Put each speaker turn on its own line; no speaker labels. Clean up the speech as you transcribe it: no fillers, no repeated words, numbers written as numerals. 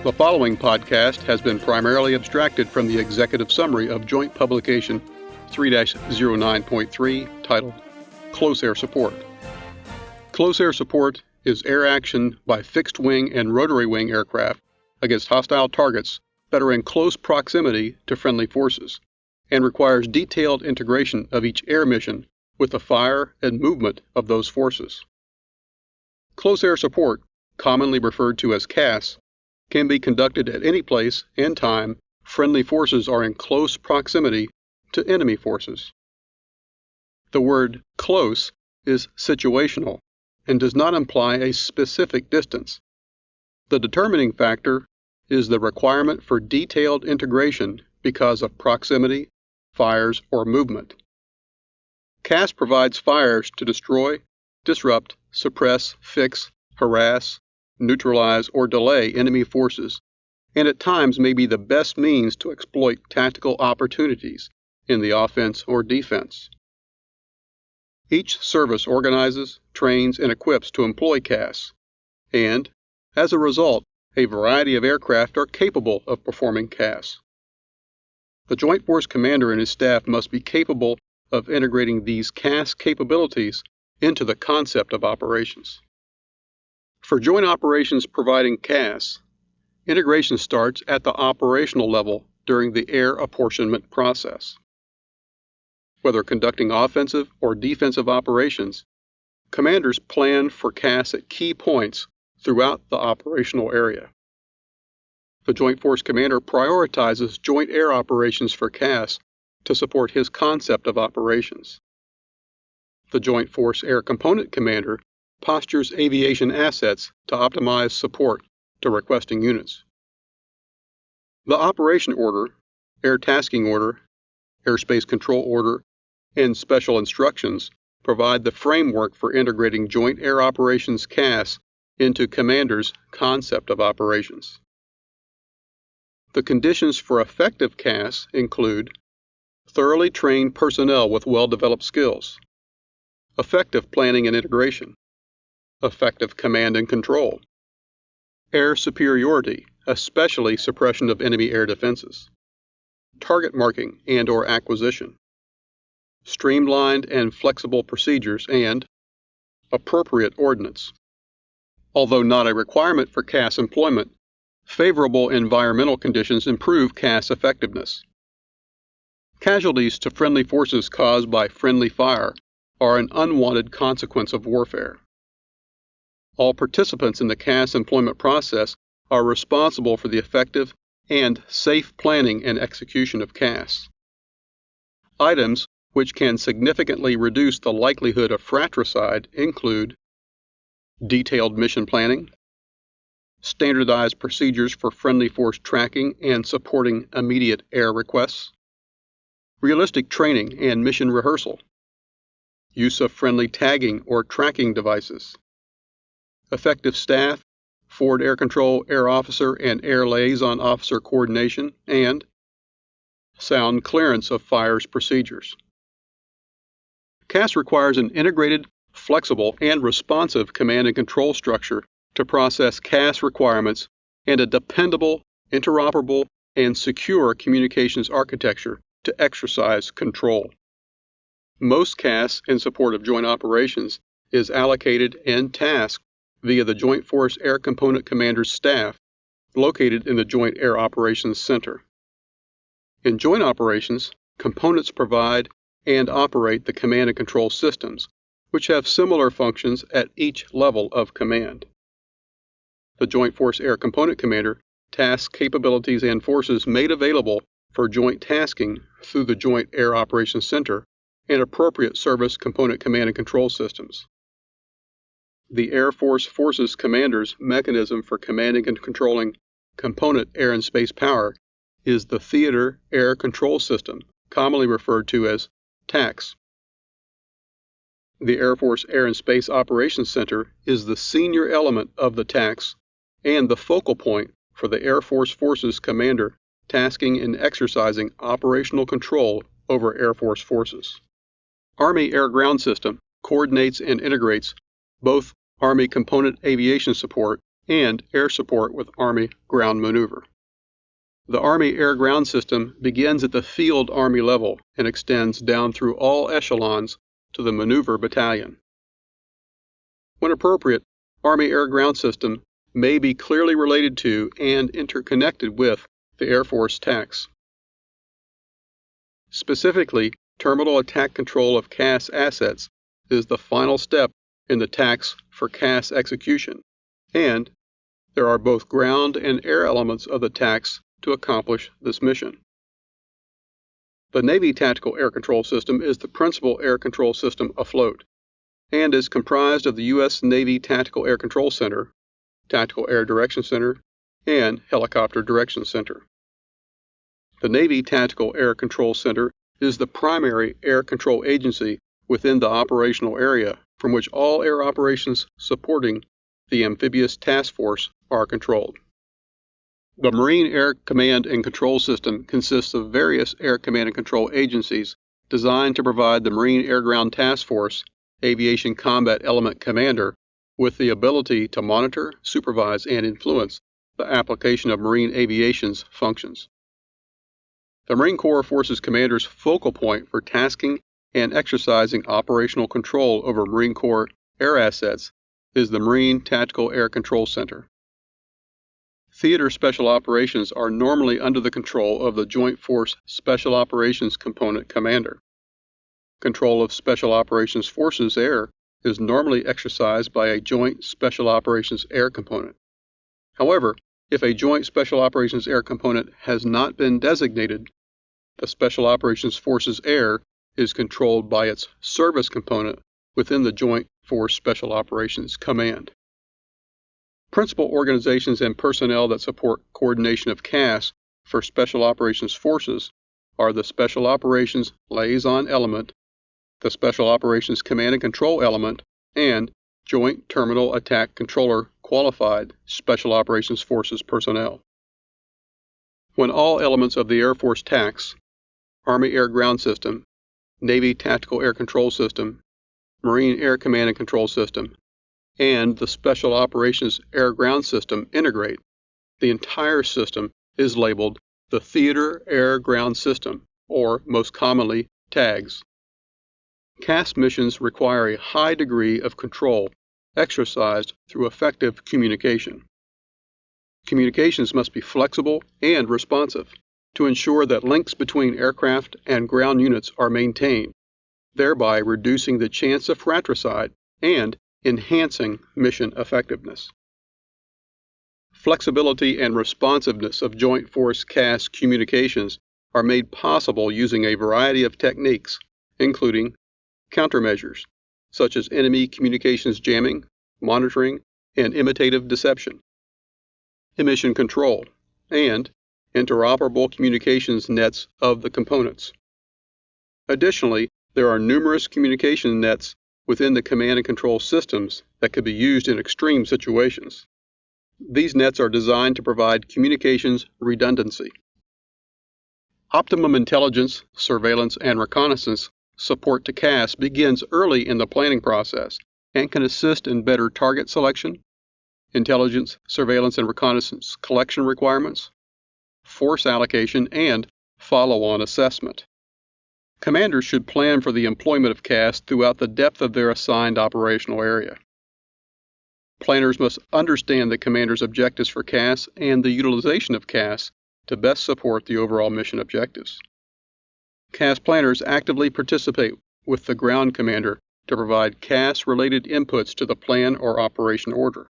The following podcast has been primarily abstracted from the executive summary of Joint Publication 3-09.3 titled Close Air Support. Close air support is air action by fixed-wing and rotary-wing aircraft against hostile targets that are in close proximity to friendly forces, and requires detailed integration of each air mission with the fire and movement of those forces. Close air support, commonly referred to as CAS, can be conducted at any place and time friendly forces are in close proximity to enemy forces. The word close is situational and does not imply a specific distance. The determining factor is the requirement for detailed integration because of proximity, fires, or movement. CAS provides fires to destroy, disrupt, suppress, fix, harass, neutralize, or delay enemy forces, and at times may be the best means to exploit tactical opportunities in the offense or defense. Each service organizes, trains, and equips to employ CAS, and, as a result, a variety of aircraft are capable of performing CAS. The Joint Force Commander and his staff must be capable of integrating these CAS capabilities into the concept of operations. For joint operations providing CAS, integration starts at the operational level during the air apportionment process. Whether conducting offensive or defensive operations, commanders plan for CAS at key points throughout the operational area. The Joint Force Commander prioritizes joint air operations for CAS to support his concept of operations. The Joint Force Air Component Commander postures aviation assets to optimize support to requesting units. The Operation Order, Air Tasking Order, Airspace Control Order, and Special Instructions provide the framework for integrating Joint Air Operations CAS into Commander's concept of operations. The conditions for effective CAS include thoroughly trained personnel with well-developed skills, effective planning and integration, effective command and control, air superiority, especially suppression of enemy air defenses, target marking and/or acquisition, streamlined and flexible procedures, and appropriate ordnance. Although not a requirement for CAS employment, favorable environmental conditions improve CAS effectiveness. Casualties to friendly forces caused by friendly fire are an unwanted consequence of warfare. All participants in the CAS employment process are responsible for the effective and safe planning and execution of CAS. Items which can significantly reduce the likelihood of fratricide include detailed mission planning, standardized procedures for friendly force tracking and supporting immediate air requests, realistic training and mission rehearsal, use of friendly tagging or tracking devices, effective staff, forward air control air officer and air liaison officer coordination, and sound clearance of fires procedures. CAS requires an integrated, flexible, and responsive command and control structure to process CAS requirements and a dependable, interoperable, and secure communications architecture to exercise control. Most CAS in support of joint operations is allocated and tasked via the Joint Force Air Component Commander's staff located in the Joint Air Operations Center. In joint operations, components provide and operate the command and control systems, which have similar functions at each level of command. The Joint Force Air Component Commander tasks capabilities and forces made available for joint tasking through the Joint Air Operations Center and appropriate service component command and control systems. The Air Force Forces Commander's mechanism for commanding and controlling component air and space power is the Theater Air Control System, commonly referred to as TACS. The Air Force Air and Space Operations Center is the senior element of the TACS and the focal point for the Air Force Forces Commander tasking and exercising operational control over Air Force forces. Army Air Ground System coordinates and integrates both Army component aviation support and air support with Army ground maneuver. The Army air-ground system begins at the field Army level and extends down through all echelons to the maneuver battalion. When appropriate, Army air-ground system may be clearly related to and interconnected with the Air Force TACs. Specifically, terminal attack control of CAS assets is the final step in the TACs for CAS execution, and there are both ground and air elements of the TACs to accomplish this mission. The Navy Tactical Air Control System is the principal air control system afloat and is comprised of the U.S. Navy Tactical Air Control Center, Tactical Air Direction Center, and Helicopter Direction Center. The Navy Tactical Air Control Center is the primary air control agency within the operational area from which all air operations supporting the Amphibious Task Force are controlled. The Marine Air Command and Control System consists of various air command and control agencies designed to provide the Marine Air Ground Task Force, Aviation Combat Element Commander, with the ability to monitor, supervise, and influence the application of Marine aviation's functions. The Marine Corps Forces Commander's focal point for tasking and exercising operational control over Marine Corps air assets is the Marine Tactical Air Control Center. Theater Special Operations are normally under the control of the Joint Force Special Operations Component Commander. Control of Special Operations Forces Air is normally exercised by a Joint Special Operations Air Component. However, if a Joint Special Operations Air Component has not been designated, the Special Operations Forces Air is controlled by its service component within the Joint Force Special Operations Command. Principal organizations and personnel that support coordination of CAS for Special Operations Forces are the Special Operations Liaison Element, the Special Operations Command and Control Element, and Joint Terminal Attack Controller Qualified Special Operations Forces personnel. When all elements of the Air Force TACs, Army Air Ground System, Navy Tactical Air Control System, Marine Air Command and Control System, and the Special Operations Air Ground System integrate, the entire system is labeled the Theater Air Ground System, or most commonly, TAGS. CAS missions require a high degree of control exercised through effective communication. Communications must be flexible and responsive to ensure that links between aircraft and ground units are maintained, thereby reducing the chance of fratricide and enhancing mission effectiveness. Flexibility and responsiveness of Joint Force CAS communications are made possible using a variety of techniques, including countermeasures, such as enemy communications jamming, monitoring, and imitative deception, emission control, and interoperable communications nets of the components. Additionally, there are numerous communication nets within the command and control systems that could be used in extreme situations. These nets are designed to provide communications redundancy. Optimum intelligence, surveillance, and reconnaissance support to CAS begins early in the planning process and can assist in better target selection, intelligence, surveillance, and reconnaissance collection requirements, force allocation, and follow-on assessment. Commanders should plan for the employment of CAS throughout the depth of their assigned operational area. Planners must understand the commander's objectives for CAS and the utilization of CAS to best support the overall mission objectives. CAS planners actively participate with the ground commander to provide CAS-related inputs to the plan or operation order.